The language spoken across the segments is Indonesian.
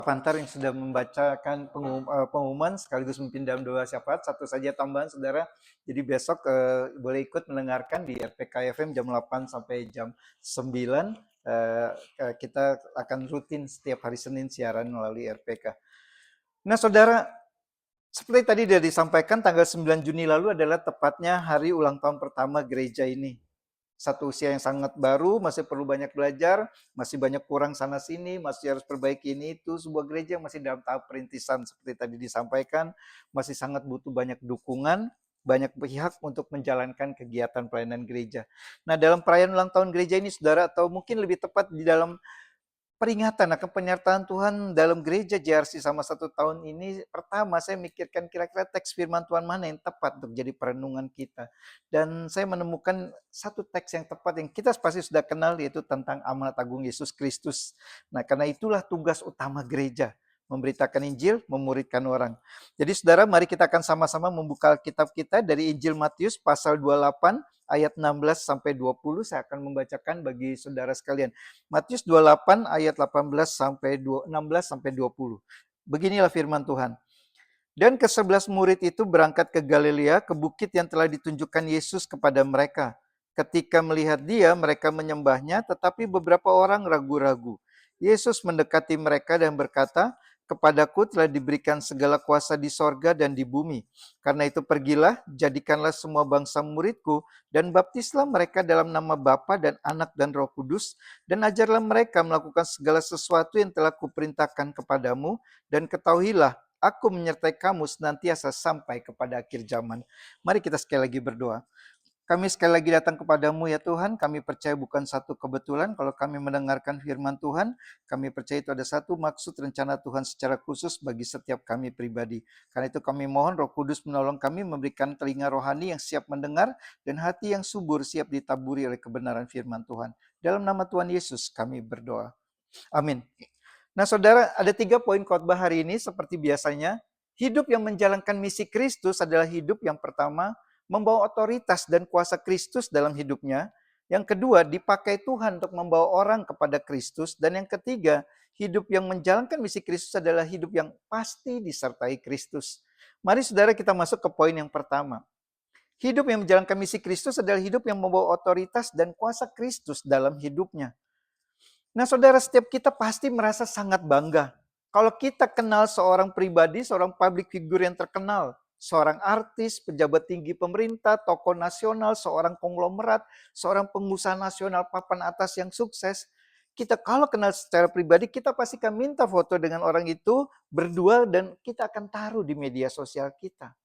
Pantar yang sudah membacakan pengumuman sekaligus memimpin dalam doa syafaat. Satu saja tambahan, saudara. Jadi besok boleh ikut mendengarkan di RPK FM jam 8 sampai jam 9. Kita akan rutin setiap hari Senin siaran melalui RPK. Nah, saudara, seperti tadi sudah disampaikan, tanggal 9 Juni lalu adalah tepatnya hari ulang tahun pertama gereja ini. Satu usia yang sangat baru, masih perlu banyak belajar, masih banyak kurang sana sini, masih harus perbaiki ini itu. Sebuah gereja yang masih dalam tahap perintisan seperti tadi disampaikan, masih sangat butuh banyak dukungan, banyak pihak untuk menjalankan kegiatan pelayanan gereja. Nah, dalam perayaan ulang tahun gereja ini, saudara, atau mungkin lebih tepat di dalam peringatan akan penyertaan Tuhan dalam gereja JRC sama 1 tahun ini, pertama saya mikirkan kira-kira teks firman Tuhan mana yang tepat untuk jadi perenungan kita. Dan saya menemukan satu teks yang tepat yang kita pasti sudah kenal, yaitu tentang amanat agung Yesus Kristus. Nah, karena itulah tugas utama gereja, memberitakan Injil, memuridkan orang. Jadi saudara, mari kita akan sama-sama membuka kitab kita dari Injil Matius pasal 28 ayat 16 sampai 20. Saya akan membacakan bagi saudara sekalian. Matius 28 ayat 16 sampai 20. Beginilah firman Tuhan. Dan ke-11 murid itu berangkat ke Galilea, ke bukit yang telah ditunjukkan Yesus kepada mereka. Ketika melihat dia, mereka menyembahnya, tetapi beberapa orang ragu-ragu. Yesus mendekati mereka dan berkata, "Kepadaku telah diberikan segala kuasa di sorga dan di bumi. Karena itu pergilah, jadikanlah semua bangsa muridku, dan baptislah mereka dalam nama Bapa dan Anak dan Roh Kudus, dan ajarlah mereka melakukan segala sesuatu yang telah kuperintahkan kepadamu, dan ketahuilah, Aku menyertai kamu senantiasa sampai kepada akhir zaman." Mari kita sekali lagi berdoa. Kami sekali lagi datang kepadamu ya Tuhan, kami percaya bukan satu kebetulan kalau kami mendengarkan firman Tuhan, kami percaya itu ada satu maksud rencana Tuhan secara khusus bagi setiap kami pribadi. Karena itu kami mohon Roh Kudus menolong kami, memberikan telinga rohani yang siap mendengar dan hati yang subur siap ditaburi oleh kebenaran firman Tuhan. Dalam nama Tuhan Yesus kami berdoa. Amin. Nah, saudara, ada 3 poin khotbah hari ini seperti biasanya. Hidup yang menjalankan misi Kristus adalah hidup yang pertama, membawa otoritas dan kuasa Kristus dalam hidupnya. Yang kedua, dipakai Tuhan untuk membawa orang kepada Kristus. Dan yang ketiga, hidup yang menjalankan misi Kristus adalah hidup yang pasti disertai Kristus. Mari saudara kita masuk ke poin yang pertama. Hidup yang menjalankan misi Kristus adalah hidup yang membawa otoritas dan kuasa Kristus dalam hidupnya. Nah, saudara, setiap kita pasti merasa sangat bangga. Kalau kita kenal seorang pribadi, seorang public figure yang terkenal, seorang artis, pejabat tinggi pemerintah, tokoh nasional, seorang konglomerat, seorang pengusaha nasional papan atas yang sukses, kita kalau kenal secara pribadi, kita pasti akan minta foto dengan orang itu berdua dan kita akan taruh di media sosial kita.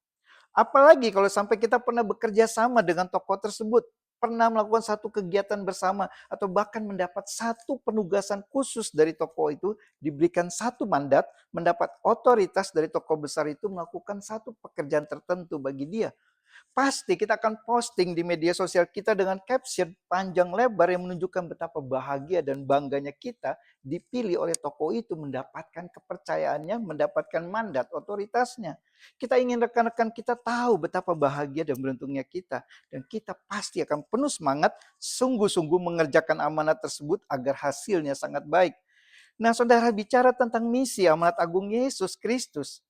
Apalagi kalau sampai kita pernah bekerja sama dengan tokoh tersebut, pernah melakukan satu kegiatan bersama, atau bahkan mendapat satu penugasan khusus dari tokoh itu, diberikan satu mandat, mendapat otoritas dari tokoh besar itu melakukan satu pekerjaan tertentu bagi dia. Pasti kita akan posting di media sosial kita dengan caption panjang lebar yang menunjukkan betapa bahagia dan bangganya kita dipilih oleh tokoh itu, mendapatkan kepercayaannya, mendapatkan mandat otoritasnya. Kita ingin rekan-rekan kita tahu betapa bahagia dan beruntungnya kita. Dan kita pasti akan penuh semangat, sungguh-sungguh mengerjakan amanat tersebut agar hasilnya sangat baik. Nah, saudara, bicara tentang misi amanat agung Yesus Kristus,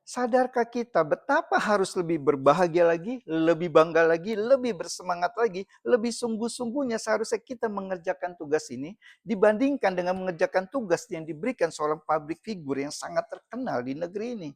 sadarkah kita betapa harus lebih berbahagia lagi, lebih bangga lagi, lebih bersemangat lagi, lebih sungguh-sungguhnya seharusnya kita mengerjakan tugas ini dibandingkan dengan mengerjakan tugas yang diberikan seorang public figure yang sangat terkenal di negeri ini.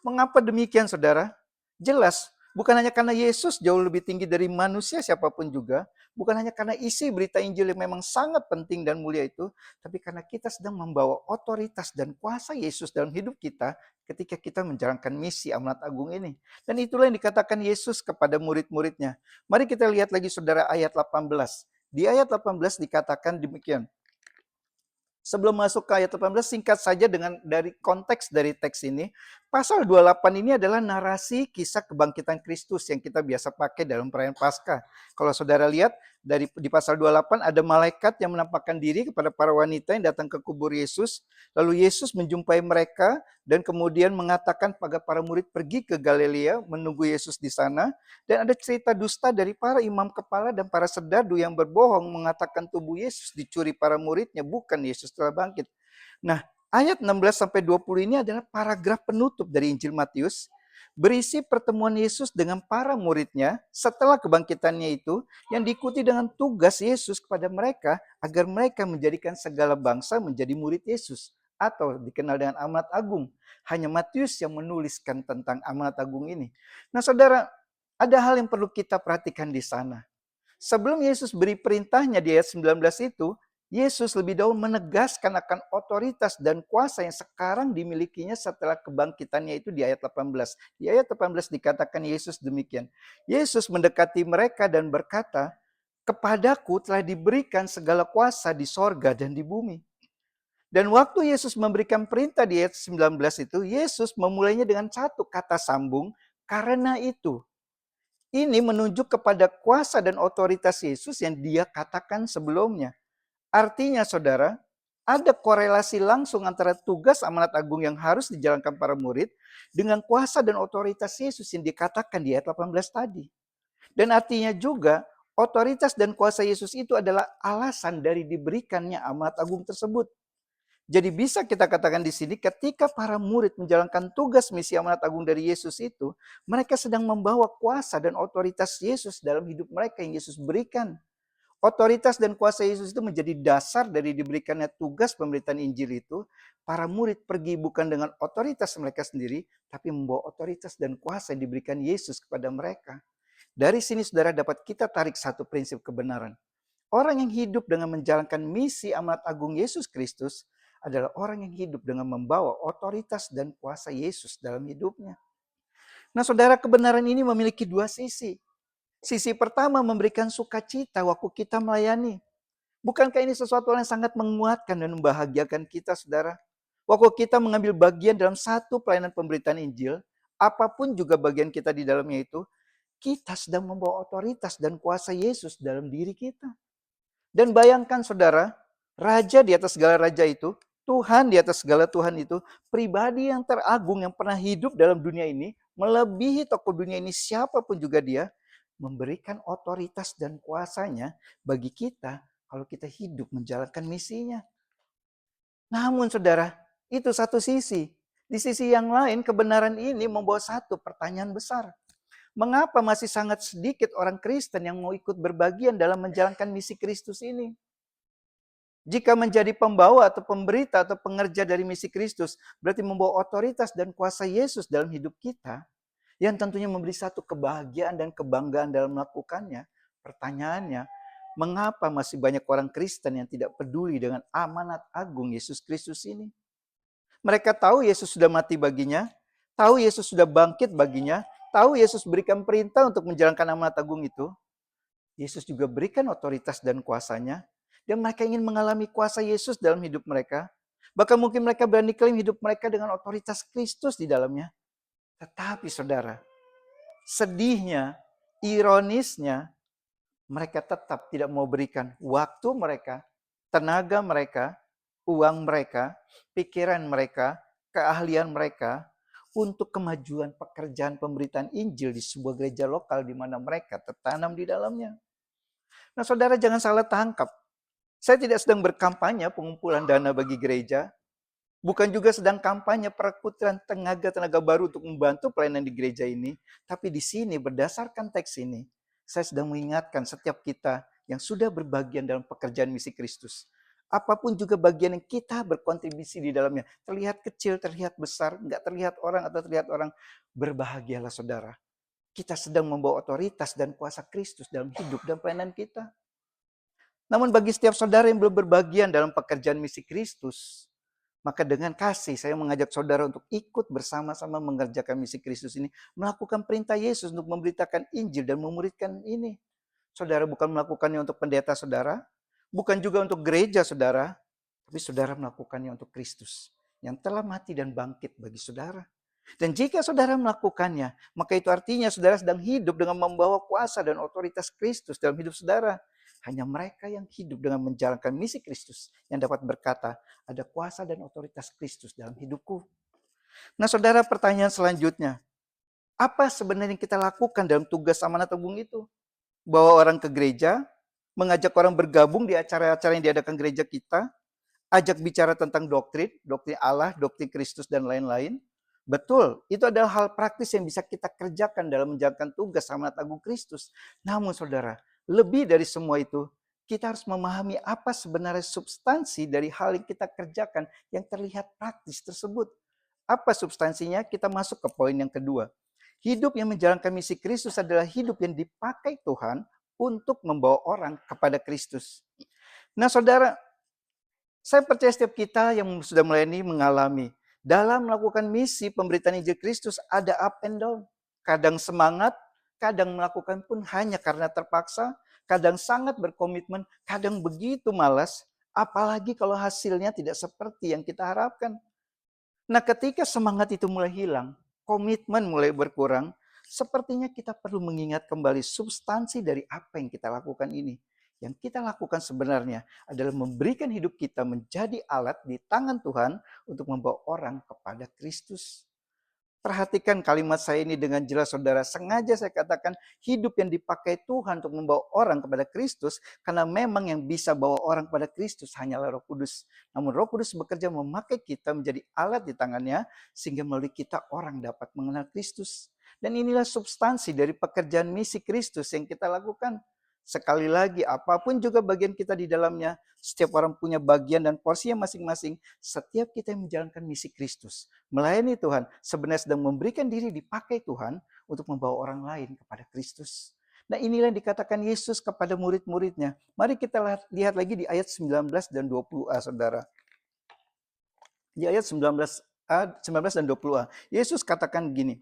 Mengapa demikian, saudara? Jelas, bukan hanya karena Yesus jauh lebih tinggi dari manusia siapapun juga, bukan hanya karena isi berita Injil yang memang sangat penting dan mulia itu, tapi karena kita sedang membawa otoritas dan kuasa Yesus dalam hidup kita ketika kita menjalankan misi amanat agung ini. Dan itulah yang dikatakan Yesus kepada murid-muridnya. Mari kita lihat lagi saudara ayat 18. Di ayat 18 dikatakan demikian. Sebelum masuk ke ayat 18, singkat saja dari konteks dari teks ini. Pasal 28 ini adalah narasi kisah kebangkitan Kristus yang kita biasa pakai dalam perayaan Paskah. Kalau saudara lihat, di pasal 28 ada malaikat yang menampakkan diri kepada para wanita yang datang ke kubur Yesus. Lalu Yesus menjumpai mereka dan kemudian mengatakan pada para murid pergi ke Galilea menunggu Yesus di sana. Dan ada cerita dusta dari para imam kepala dan para serdadu yang berbohong mengatakan tubuh Yesus dicuri para muridnya, bukan Yesus telah bangkit. Nah, Ayat 16-20 ini adalah paragraf penutup dari Injil Matius, berisi pertemuan Yesus dengan para muridnya setelah kebangkitannya itu, yang diikuti dengan tugas Yesus kepada mereka agar mereka menjadikan segala bangsa menjadi murid Yesus, atau dikenal dengan amanat agung. Hanya Matius yang menuliskan tentang amanat agung ini. Nah, saudara, ada hal yang perlu kita perhatikan di sana. Sebelum Yesus beri perintahnya di ayat 19 itu, Yesus lebih dahulu menegaskan akan otoritas dan kuasa yang sekarang dimilikinya setelah kebangkitannya itu di ayat 18. Di ayat 18 dikatakan Yesus demikian. Yesus mendekati mereka dan berkata, "Kepadaku telah diberikan segala kuasa di sorga dan di bumi." Dan waktu Yesus memberikan perintah di ayat 19 itu, Yesus memulainya dengan satu kata sambung, "Karena itu." Ini menunjuk kepada kuasa dan otoritas Yesus yang dia katakan sebelumnya. Artinya saudara, ada korelasi langsung antara tugas amanat agung yang harus dijalankan para murid dengan kuasa dan otoritas Yesus yang dikatakan di ayat 18 tadi. Dan artinya juga, otoritas dan kuasa Yesus itu adalah alasan dari diberikannya amanat agung tersebut. Jadi bisa kita katakan di sini ketika para murid menjalankan tugas misi amanat agung dari Yesus itu, mereka sedang membawa kuasa dan otoritas Yesus dalam hidup mereka yang Yesus berikan. Otoritas dan kuasa Yesus itu menjadi dasar dari diberikannya tugas pemberitaan Injil itu. Para murid pergi bukan dengan otoritas mereka sendiri, tapi membawa otoritas dan kuasa yang diberikan Yesus kepada mereka. Dari sini saudara dapat kita tarik satu prinsip kebenaran. Orang yang hidup dengan menjalankan misi amanat agung Yesus Kristus adalah orang yang hidup dengan membawa otoritas dan kuasa Yesus dalam hidupnya. Nah saudara, kebenaran ini memiliki dua sisi. Sisi pertama memberikan sukacita waktu kita melayani. Bukankah ini sesuatu yang sangat menguatkan dan membahagiakan kita, saudara? Waktu kita mengambil bagian dalam satu pelayanan pemberitaan Injil, apapun juga bagian kita di dalamnya itu, kita sedang membawa otoritas dan kuasa Yesus dalam diri kita. Dan bayangkan saudara, raja di atas segala raja itu, Tuhan di atas segala Tuhan itu, pribadi yang teragung yang pernah hidup dalam dunia ini, melebihi tokoh dunia ini siapapun juga dia, memberikan otoritas dan kuasanya bagi kita kalau kita hidup menjalankan misinya. Namun saudara, itu satu sisi. Di sisi yang lain, kebenaran ini membawa satu pertanyaan besar. Mengapa masih sangat sedikit orang Kristen yang mau ikut berbagian dalam menjalankan misi Kristus ini? Jika menjadi pembawa atau pemberita atau pengerja dari misi Kristus, berarti membawa otoritas dan kuasa Yesus dalam hidup kita, yang tentunya memberi satu kebahagiaan dan kebanggaan dalam melakukannya. Pertanyaannya, mengapa masih banyak orang Kristen yang tidak peduli dengan amanat agung Yesus Kristus ini? Mereka tahu Yesus sudah mati baginya, tahu Yesus sudah bangkit baginya, tahu Yesus berikan perintah untuk menjalankan amanat agung itu. Yesus juga berikan otoritas dan kuasanya, dan mereka ingin mengalami kuasa Yesus dalam hidup mereka. Bahkan mungkin mereka berani klaim hidup mereka dengan otoritas Kristus di dalamnya. Tetapi saudara, sedihnya, ironisnya, mereka tetap tidak mau berikan waktu mereka, tenaga mereka, uang mereka, pikiran mereka, keahlian mereka untuk kemajuan pekerjaan pemberitaan Injil di sebuah gereja lokal di mana mereka tertanam di dalamnya. Nah saudara, jangan salah tangkap. Saya tidak sedang berkampanye pengumpulan dana bagi gereja. Bukan juga sedang kampanye perekrutan tenaga-tenaga baru untuk membantu pelayanan di gereja ini. Tapi di sini berdasarkan teks ini, saya sedang mengingatkan setiap kita yang sudah berbagian dalam pekerjaan misi Kristus. Apapun juga bagian yang kita berkontribusi di dalamnya. Terlihat kecil, terlihat besar, nggak terlihat orang atau terlihat orang. Berbahagialah saudara. Kita sedang membawa otoritas dan kuasa Kristus dalam hidup dan pelayanan kita. Namun bagi setiap saudara yang belum berbagian dalam pekerjaan misi Kristus, maka dengan kasih saya mengajak saudara untuk ikut bersama-sama mengerjakan misi Kristus ini. Melakukan perintah Yesus untuk memberitakan Injil dan memuridkan ini. Saudara bukan melakukannya untuk pendeta saudara, bukan juga untuk gereja saudara, tapi saudara melakukannya untuk Kristus yang telah mati dan bangkit bagi saudara. Dan jika saudara melakukannya, maka itu artinya saudara sedang hidup dengan membawa kuasa dan otoritas Kristus dalam hidup saudara. Hanya mereka yang hidup dengan menjalankan misi Kristus yang dapat berkata, ada kuasa dan otoritas Kristus dalam hidupku. Nah saudara, pertanyaan selanjutnya, apa sebenarnya yang kita lakukan dalam tugas amanat agung itu? Bawa orang ke gereja, mengajak orang bergabung di acara-acara yang diadakan gereja kita, ajak bicara tentang doktrin, doktrin Allah, doktrin Kristus, dan lain-lain. Betul, itu adalah hal praktis yang bisa kita kerjakan dalam menjalankan tugas amanat agung Kristus. Namun saudara, lebih dari semua itu, kita harus memahami apa sebenarnya substansi dari hal yang kita kerjakan yang terlihat praktis tersebut. Apa substansinya? Kita masuk ke poin yang kedua. Hidup yang menjalankan misi Kristus adalah hidup yang dipakai Tuhan untuk membawa orang kepada Kristus. Nah saudara, saya percaya setiap kita yang sudah melayani mengalami dalam melakukan misi pemberitaan Injil Kristus ada up and down. Kadang semangat, kadang melakukan pun hanya karena terpaksa, kadang sangat berkomitmen, kadang begitu malas, apalagi kalau hasilnya tidak seperti yang kita harapkan. Nah, ketika semangat itu mulai hilang, komitmen mulai berkurang, sepertinya kita perlu mengingat kembali substansi dari apa yang kita lakukan ini. Yang kita lakukan sebenarnya adalah memberikan hidup kita menjadi alat di tangan Tuhan untuk membawa orang kepada Kristus. Perhatikan kalimat saya ini dengan jelas saudara. Sengaja saya katakan hidup yang dipakai Tuhan untuk membawa orang kepada Kristus. Karena memang yang bisa bawa orang kepada Kristus hanyalah Roh Kudus. Namun Roh Kudus bekerja memakai kita menjadi alat di tangannya. Sehingga melalui kita orang dapat mengenal Kristus. Dan inilah substansi dari pekerjaan misi Kristus yang kita lakukan. Sekali lagi, apapun juga bagian kita di dalamnya, setiap orang punya bagian dan porsinya masing-masing. Setiap kita yang menjalankan misi Kristus, melayani Tuhan, sebenarnya sedang memberikan diri dipakai Tuhan untuk membawa orang lain kepada Kristus. Nah inilah yang dikatakan Yesus kepada murid-muridnya. Mari kita lihat lagi di ayat 19 dan 20a saudara. Di ayat 19 dan 20a, Yesus katakan gini,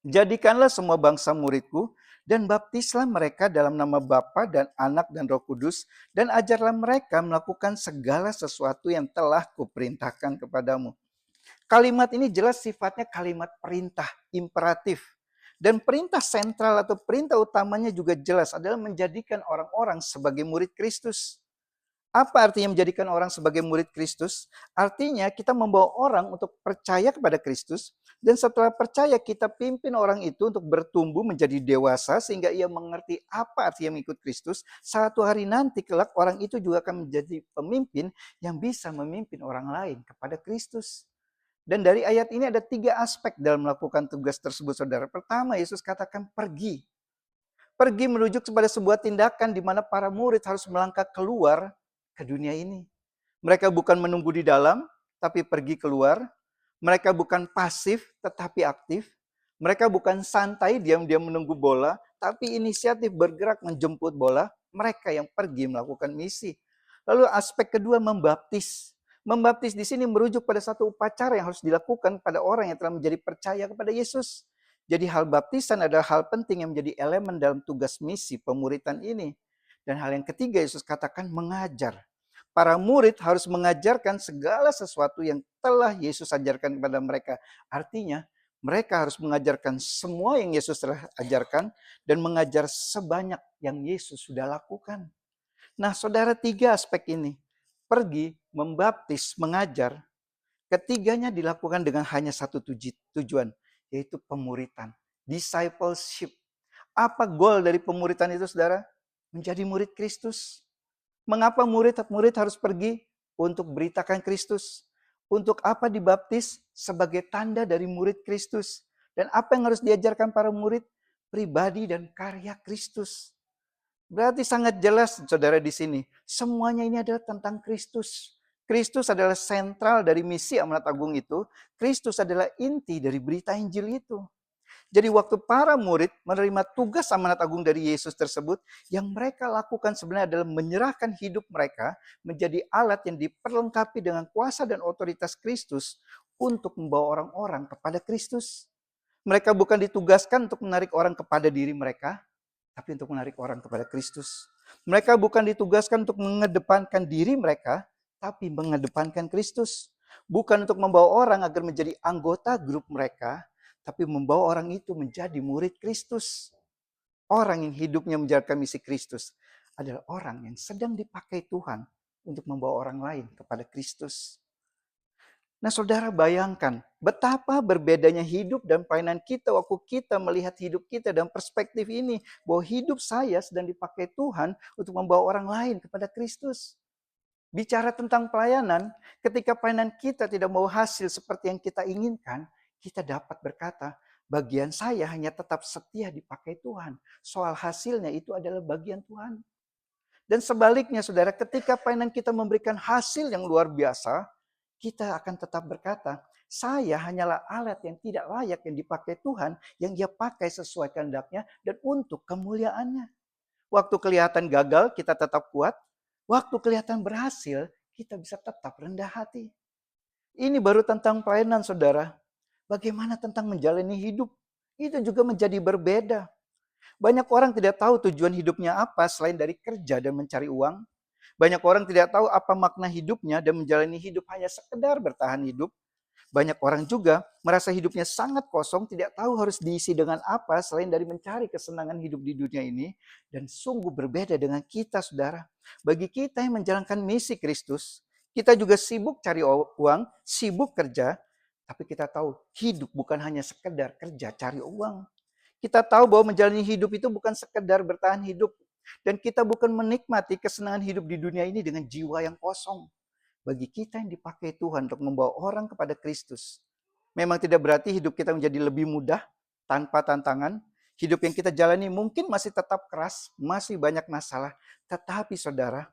jadikanlah semua bangsa muridku, dan baptislah mereka dalam nama Bapa dan Anak dan Roh Kudus, dan ajarlah mereka melakukan segala sesuatu yang telah kuperintahkan kepadamu. Kalimat ini jelas sifatnya kalimat perintah, imperatif. Dan perintah sentral atau perintah utamanya juga jelas adalah menjadikan orang-orang sebagai murid Kristus. Apa artinya menjadikan orang sebagai murid Kristus? Artinya kita membawa orang untuk percaya kepada Kristus, dan setelah percaya kita pimpin orang itu untuk bertumbuh menjadi dewasa sehingga ia mengerti apa artinya mengikut Kristus. Satu hari nanti kelak orang itu juga akan menjadi pemimpin yang bisa memimpin orang lain kepada Kristus. Dan dari ayat ini ada 3 aspek dalam melakukan tugas tersebut saudara. Pertama, Yesus katakan pergi. Pergi merujuk kepada sebuah tindakan di mana para murid harus melangkah keluar ke dunia ini. Mereka bukan menunggu di dalam, tapi pergi keluar. Mereka bukan pasif, tetapi aktif. Mereka bukan santai, diam-diam menunggu bola, tapi inisiatif bergerak menjemput bola. Mereka yang pergi melakukan misi. Lalu aspek kedua, membaptis. Membaptis di sini merujuk pada satu upacara yang harus dilakukan pada orang yang telah menjadi percaya kepada Yesus. Jadi hal baptisan adalah hal penting yang menjadi elemen dalam tugas misi pemuritan ini. Dan hal yang ketiga Yesus katakan mengajar. Para murid harus mengajarkan segala sesuatu yang telah Yesus ajarkan kepada mereka. Artinya mereka harus mengajarkan semua yang Yesus telah ajarkan dan mengajar sebanyak yang Yesus sudah lakukan. Nah saudara, 3 aspek ini, pergi, membaptis, mengajar, ketiganya dilakukan dengan hanya satu tujuan, yaitu pemuritan, discipleship. Apa goal dari pemuritan itu saudara? Menjadi murid Kristus. Mengapa murid harus pergi? Untuk beritakan Kristus. Untuk apa dibaptis? Sebagai tanda dari murid Kristus. Dan apa yang harus diajarkan para murid? Pribadi dan karya Kristus. Berarti sangat jelas saudara di sini. Semuanya ini adalah tentang Kristus. Kristus adalah sentral dari misi amanat agung itu. Kristus adalah inti dari berita Injil itu. Jadi waktu para murid menerima tugas amanat agung dari Yesus tersebut, yang mereka lakukan sebenarnya adalah menyerahkan hidup mereka menjadi alat yang diperlengkapi dengan kuasa dan otoritas Kristus untuk membawa orang-orang kepada Kristus. Mereka bukan ditugaskan untuk menarik orang kepada diri mereka, tapi untuk menarik orang kepada Kristus. Mereka bukan ditugaskan untuk mengedepankan diri mereka, tapi mengedepankan Kristus. Bukan untuk membawa orang agar menjadi anggota grup mereka, tapi membawa orang itu menjadi murid Kristus. Orang yang hidupnya menjalankan misi Kristus adalah orang yang sedang dipakai Tuhan untuk membawa orang lain kepada Kristus. Nah saudara, bayangkan betapa berbedanya hidup dan pelayanan kita waktu kita melihat hidup kita dalam perspektif ini. Bahwa hidup saya sedang dipakai Tuhan untuk membawa orang lain kepada Kristus. Bicara tentang pelayanan, ketika pelayanan kita tidak mau hasil seperti yang kita inginkan, kita dapat berkata, bagian saya hanya tetap setia dipakai Tuhan. Soal hasilnya itu adalah bagian Tuhan. Dan sebaliknya saudara, ketika pelayanan kita memberikan hasil yang luar biasa, kita akan tetap berkata, saya hanyalah alat yang tidak layak yang dipakai Tuhan, yang dia pakai sesuai kehendaknya dan untuk kemuliaannya. Waktu kelihatan gagal, kita tetap kuat. Waktu kelihatan berhasil, kita bisa tetap rendah hati. Ini baru tentang pelayanan, saudara. Bagaimana tentang menjalani hidup? Itu juga menjadi berbeda. Banyak orang tidak tahu tujuan hidupnya apa selain dari kerja dan mencari uang. Banyak orang tidak tahu apa makna hidupnya dan menjalani hidup hanya sekedar bertahan hidup. Banyak orang juga merasa hidupnya sangat kosong, tidak tahu harus diisi dengan apa selain dari mencari kesenangan hidup di dunia ini. Dan sungguh berbeda dengan kita, saudara. Bagi kita yang menjalankan misi Kristus, kita juga sibuk cari uang, sibuk kerja, tapi kita tahu hidup bukan hanya sekedar kerja, cari uang. Kita tahu bahwa menjalani hidup itu bukan sekedar bertahan hidup. Dan kita bukan menikmati kesenangan hidup di dunia ini dengan jiwa yang kosong. Bagi kita yang dipakai Tuhan untuk membawa orang kepada Kristus, memang tidak berarti hidup kita menjadi lebih mudah tanpa tantangan. Hidup yang kita jalani mungkin masih tetap keras, masih banyak masalah. Tetapi saudara,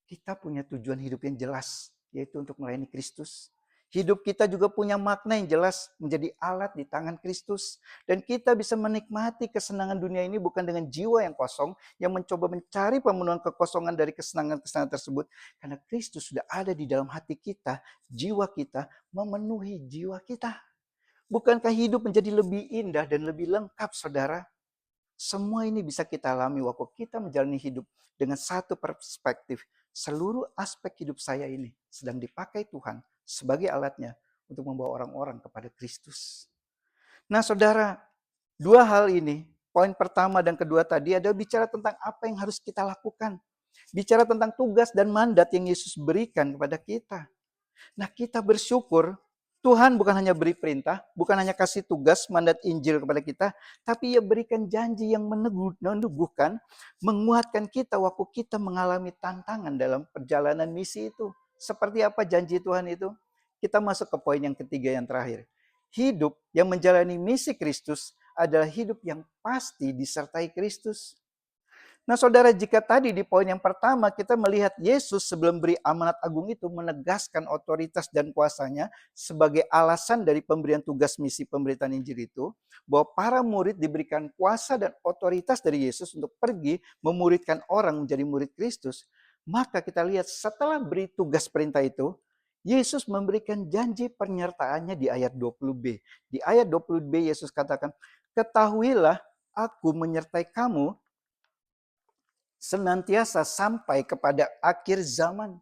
kita punya tujuan hidup yang jelas, yaitu untuk melayani Kristus. Hidup kita juga punya makna yang jelas, menjadi alat di tangan Kristus. Dan kita bisa menikmati kesenangan dunia ini bukan dengan jiwa yang kosong, yang mencoba mencari pemenuhan kekosongan dari kesenangan-kesenangan tersebut. Karena Kristus sudah ada di dalam hati kita, jiwa kita, memenuhi jiwa kita. Bukankah hidup menjadi lebih indah dan lebih lengkap, saudara? Semua ini bisa kita alami waktu kita menjalani hidup dengan satu perspektif. Seluruh aspek hidup saya ini sedang dipakai Tuhan sebagai alatnya untuk membawa orang-orang kepada Kristus. Nah saudara, dua hal ini, poin pertama dan kedua tadi adalah bicara tentang apa yang harus kita lakukan. Bicara tentang tugas dan mandat yang Yesus berikan kepada kita. Nah kita bersyukur Tuhan bukan hanya beri perintah, bukan hanya kasih tugas mandat Injil kepada kita, tapi ia berikan janji yang meneguhkan, menguatkan kita waktu kita mengalami tantangan dalam perjalanan misi itu. Seperti apa janji Tuhan itu? Kita masuk ke poin yang ketiga yang terakhir. Hidup yang menjalani misi Kristus adalah hidup yang pasti disertai Kristus. Nah saudara, jika tadi di poin yang pertama kita melihat Yesus sebelum beri amanat agung itu menegaskan otoritas dan kuasanya sebagai alasan dari pemberian tugas misi pemberitaan Injil itu, bahwa para murid diberikan kuasa dan otoritas dari Yesus untuk pergi memuridkan orang menjadi murid Kristus, maka kita lihat setelah beri tugas perintah itu, Yesus memberikan janji penyertaannya di ayat 20b. Di ayat 20b Yesus katakan, ketahuilah aku menyertai kamu senantiasa sampai kepada akhir zaman.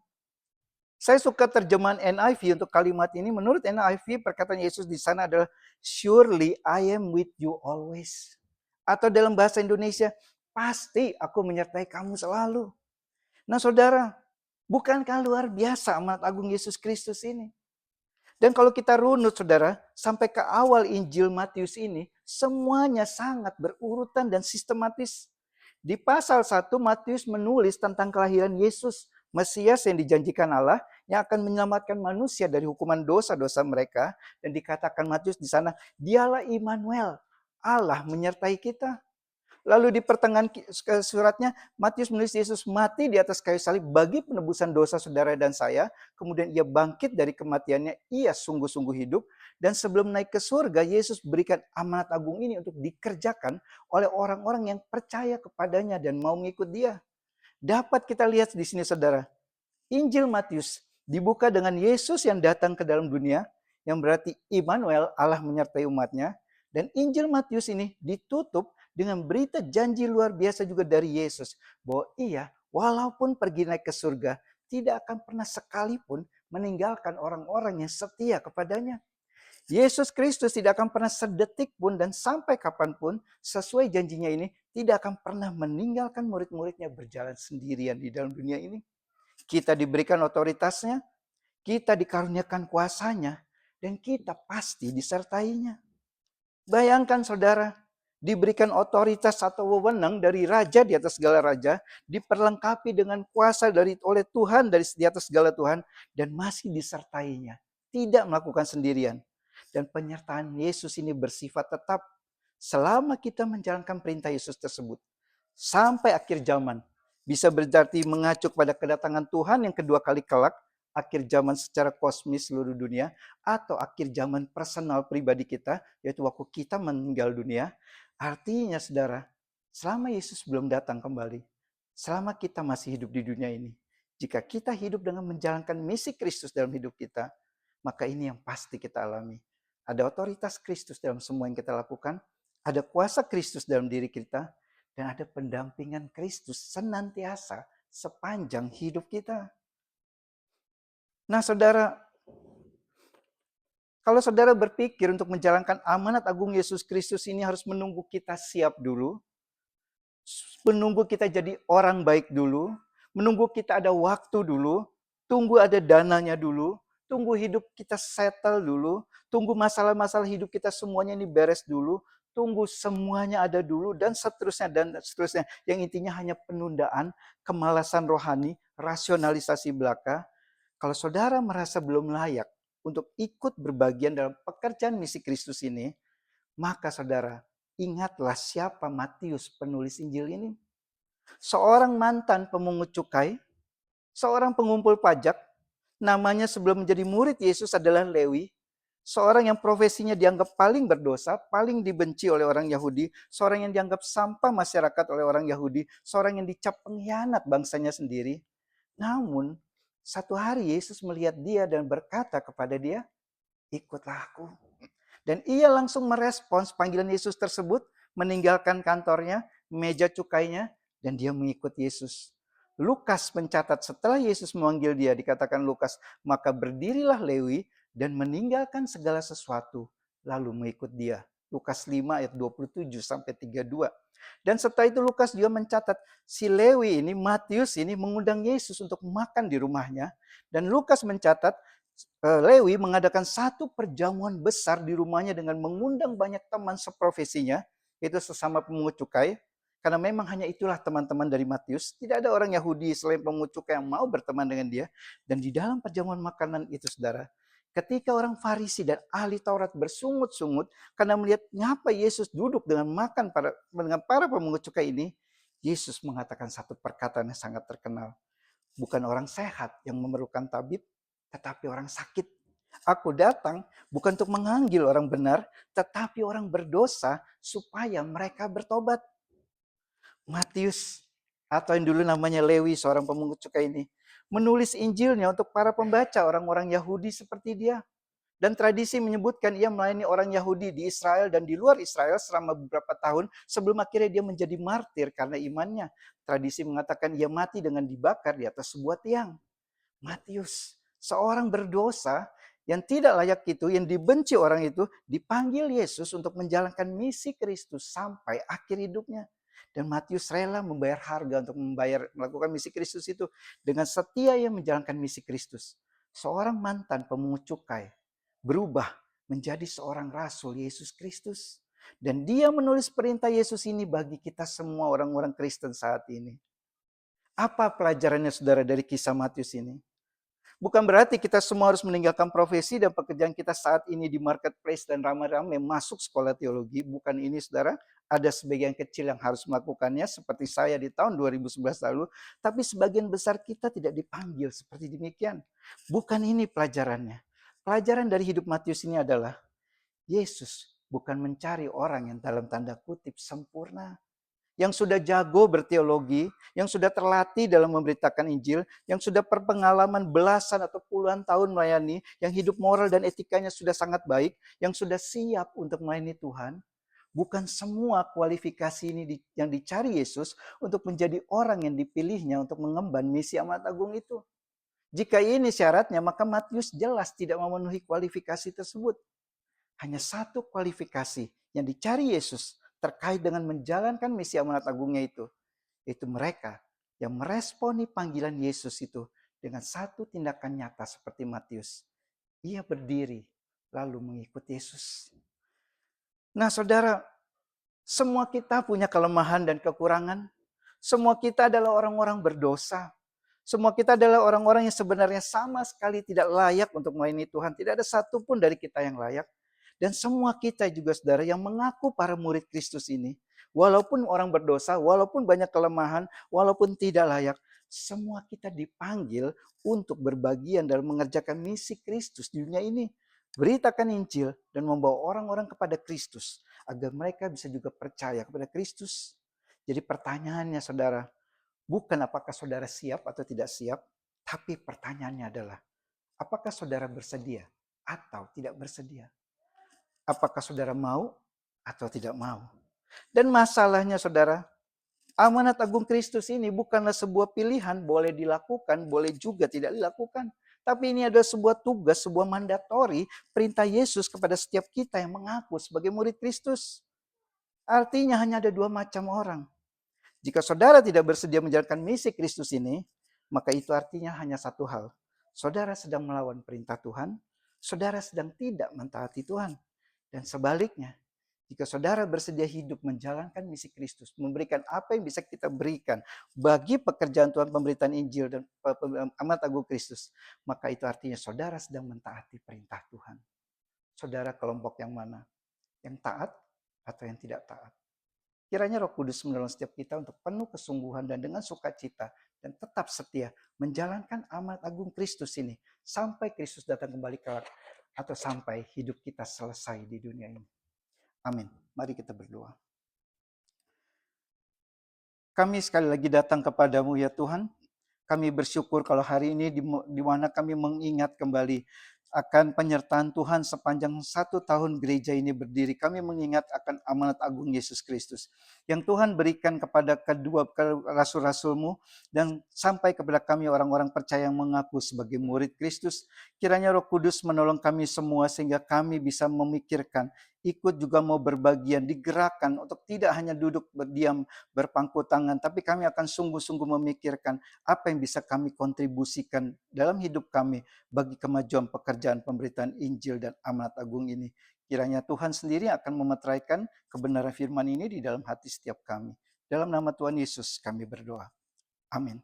Saya suka terjemahan NIV untuk kalimat ini. Menurut NIV, perkataan Yesus di sana adalah, surely I am with you always. Atau dalam bahasa Indonesia, pasti aku menyertai kamu selalu. Nah saudara, bukankah luar biasa amanat agung Yesus Kristus ini? Dan kalau kita runut saudara, sampai ke awal Injil Matius ini, semuanya sangat berurutan dan sistematis. Di pasal 1 Matius menulis tentang kelahiran Yesus, Mesias yang dijanjikan Allah, yang akan menyelamatkan manusia dari hukuman dosa-dosa mereka. Dan dikatakan Matius di sana, dialah Immanuel, Allah menyertai kita. Lalu di pertengahan suratnya, Matius menulis Yesus mati di atas kayu salib bagi penebusan dosa saudara dan saya. Kemudian ia bangkit dari kematiannya, ia sungguh-sungguh hidup. Dan sebelum naik ke surga, Yesus berikan amanat agung ini untuk dikerjakan oleh orang-orang yang percaya kepadanya dan mau mengikut dia. Dapat kita lihat di sini saudara, Injil Matius dibuka dengan Yesus yang datang ke dalam dunia, yang berarti Immanuel, Allah menyertai umatnya. Dan Injil Matius ini ditutup dengan berita janji luar biasa juga dari Yesus, bahwa ia walaupun pergi naik ke surga, tidak akan pernah sekalipun meninggalkan orang-orang yang setia kepadanya. Yesus Kristus tidak akan pernah sedetik pun dan sampai kapanpun sesuai janjinya ini tidak akan pernah meninggalkan murid-muridnya berjalan sendirian di dalam dunia ini. Kita diberikan otoritasnya, kita dikaruniakan kuasanya, dan kita pasti disertainya. Bayangkan saudara, diberikan otoritas atau wewenang dari raja di atas segala raja, diperlengkapi dengan kuasa oleh Tuhan di atas segala Tuhan, dan masih disertainya. Tidak melakukan sendirian. Dan penyertaan Yesus ini bersifat tetap selama kita menjalankan perintah Yesus tersebut. Sampai akhir zaman. Bisa berarti mengacu pada kedatangan Tuhan yang kedua kali kelak, akhir zaman secara kosmis seluruh dunia, atau akhir zaman personal pribadi kita, yaitu waktu kita meninggal dunia. Artinya saudara, selama Yesus belum datang kembali, selama kita masih hidup di dunia ini, jika kita hidup dengan menjalankan misi Kristus dalam hidup kita, maka ini yang pasti kita alami. Ada otoritas Kristus dalam semua yang kita lakukan, ada kuasa Kristus dalam diri kita, dan ada pendampingan Kristus senantiasa sepanjang hidup kita. Nah saudara, kalau saudara berpikir untuk menjalankan amanat agung Yesus Kristus ini harus menunggu kita siap dulu, menunggu kita jadi orang baik dulu, menunggu kita ada waktu dulu, tunggu ada dananya dulu, tunggu hidup kita settle dulu, tunggu masalah-masalah hidup kita semuanya ini beres dulu, tunggu semuanya ada dulu, dan seterusnya, dan seterusnya. Yang intinya hanya penundaan, kemalasan rohani, rasionalisasi belaka. Kalau saudara merasa belum layak untuk ikut berbagian dalam pekerjaan misi Kristus ini, maka saudara, ingatlah siapa Matius penulis Injil ini. Seorang mantan pemungut cukai, seorang pengumpul pajak, namanya sebelum menjadi murid Yesus adalah Lewi, seorang yang profesinya dianggap paling berdosa, paling dibenci oleh orang Yahudi, seorang yang dianggap sampah masyarakat oleh orang Yahudi, seorang yang dicap pengkhianat bangsanya sendiri. Namun, satu hari Yesus melihat dia dan berkata kepada dia, ikutlah aku. Dan ia langsung merespons panggilan Yesus tersebut, meninggalkan kantornya, meja cukainya, dan dia mengikut Yesus. Lukas mencatat setelah Yesus memanggil dia, dikatakan Lukas, maka berdirilah Lewi dan meninggalkan segala sesuatu, lalu mengikut dia. Lukas 5 ayat 27 sampai 32. Dan setelah itu Lukas juga mencatat si Lewi ini, Matius ini mengundang Yesus untuk makan di rumahnya. Dan Lukas mencatat Lewi mengadakan satu perjamuan besar di rumahnya dengan mengundang banyak teman seprofesinya, itu sesama pemungut cukai. Karena memang hanya itulah teman-teman dari Matius. Tidak ada orang Yahudi selain pemungut cukai yang mau berteman dengan dia. Dan di dalam perjamuan makanan itu, saudara, ketika orang Farisi dan ahli Taurat bersungut-sungut karena melihat mengapa Yesus duduk dengan makan dengan para pemungut cukai ini, Yesus mengatakan satu perkataan yang sangat terkenal. Bukan orang sehat yang memerlukan tabib, tetapi orang sakit. Aku datang bukan untuk memanggil orang benar, tetapi orang berdosa supaya mereka bertobat. Matius, atau yang dulu namanya Lewi, seorang pemungut cukai ini, menulis Injilnya untuk para pembaca orang-orang Yahudi seperti dia. Dan tradisi menyebutkan ia melayani orang Yahudi di Israel dan di luar Israel selama beberapa tahun sebelum akhirnya dia menjadi martir karena imannya. Tradisi mengatakan ia mati dengan dibakar di atas sebuah tiang. Matius, seorang berdosa yang tidak layak itu, yang dibenci orang itu, dipanggil Yesus untuk menjalankan misi Kristus sampai akhir hidupnya. Dan Matius rela membayar harga untuk melakukan misi Kristus itu. Dengan setia ia menjalankan misi Kristus. Seorang mantan pemungut cukai berubah menjadi seorang rasul Yesus Kristus. Dan dia menulis perintah Yesus ini bagi kita semua orang-orang Kristen saat ini. Apa pelajarannya saudara dari kisah Matius ini? Bukan berarti kita semua harus meninggalkan profesi dan pekerjaan kita saat ini di marketplace dan ramai-ramai masuk sekolah teologi. Bukan ini saudara, ada sebagian kecil yang harus melakukannya seperti saya di tahun 2011 lalu. Tapi sebagian besar kita tidak dipanggil seperti demikian. Bukan ini pelajarannya. Pelajaran dari hidup Matius ini adalah Yesus bukan mencari orang yang dalam tanda kutip sempurna, yang sudah jago berteologi, yang sudah terlatih dalam memberitakan Injil, yang sudah berpengalaman belasan atau puluhan tahun melayani, yang hidup moral dan etikanya sudah sangat baik, yang sudah siap untuk melayani Tuhan. Bukan semua kualifikasi ini yang dicari Yesus untuk menjadi orang yang dipilihnya untuk mengemban misi amanat agung itu. Jika ini syaratnya, maka Matius jelas tidak memenuhi kualifikasi tersebut. Hanya satu kualifikasi yang dicari Yesus terkait dengan menjalankan misi amanat agungnya itu. Itu mereka yang meresponi panggilan Yesus itu dengan satu tindakan nyata seperti Matius. Ia berdiri lalu mengikut Yesus. Nah saudara, Semua kita punya kelemahan dan kekurangan. Semua kita adalah orang-orang berdosa. Semua kita adalah orang-orang yang sebenarnya sama sekali tidak layak untuk melayani Tuhan. Tidak ada satupun dari kita yang layak. Dan semua kita juga saudara yang mengaku para murid Kristus ini. Walaupun orang berdosa, walaupun banyak kelemahan, walaupun tidak layak. Semua kita dipanggil untuk berbagian dalam mengerjakan misi Kristus di dunia ini. Beritakan Injil dan membawa orang-orang kepada Kristus. Agar mereka bisa juga percaya kepada Kristus. Jadi pertanyaannya saudara, bukan apakah saudara siap atau tidak siap, tapi pertanyaannya adalah, apakah saudara bersedia atau tidak bersedia? Apakah saudara mau atau tidak mau? Dan masalahnya saudara, amanat agung Kristus ini bukanlah sebuah pilihan, boleh dilakukan, boleh juga tidak dilakukan. Tapi ini adalah sebuah tugas, sebuah mandatori, perintah Yesus kepada setiap kita yang mengaku sebagai murid Kristus. Artinya hanya ada dua macam orang. Jika saudara tidak bersedia menjalankan misi Kristus ini, maka itu artinya hanya satu hal. Saudara sedang melawan perintah Tuhan, saudara sedang tidak mentaati Tuhan. Dan sebaliknya, jika saudara bersedia hidup menjalankan misi Kristus, memberikan apa yang bisa kita berikan bagi pekerjaan Tuhan pemberitaan Injil dan amanat agung Kristus, maka itu artinya saudara sedang mentaati perintah Tuhan. Saudara kelompok yang mana? Yang taat atau yang tidak taat? Kiranya Roh Kudus menolong setiap kita untuk penuh kesungguhan dan dengan sukacita dan tetap setia menjalankan amanat agung Kristus ini sampai Kristus datang kembali kelak atau sampai hidup kita selesai di dunia ini. Amin. Mari kita berdoa. Kami sekali lagi datang kepadamu ya Tuhan. Kami bersyukur kalau hari ini di mana kami mengingat kembali akan penyertaan Tuhan sepanjang 1 tahun gereja ini berdiri. Kami mengingat akan amanat agung Yesus Kristus yang Tuhan berikan kepada kedua rasul-rasul-Mu dan sampai kepada kami orang-orang percaya yang mengaku sebagai murid Kristus. Kiranya Roh Kudus menolong kami semua sehingga kami bisa memikirkan, ikut juga mau berbagian, digerakkan untuk tidak hanya duduk berdiam berpangku tangan, tapi kami akan sungguh-sungguh memikirkan apa yang bisa kami kontribusikan dalam hidup kami bagi kemajuan pekerjaan pemberitaan Injil dan amanat agung ini. Kiranya Tuhan sendiri akan memeteraikan kebenaran firman ini di dalam hati setiap kami. Dalam nama Tuhan Yesus kami berdoa. Amin.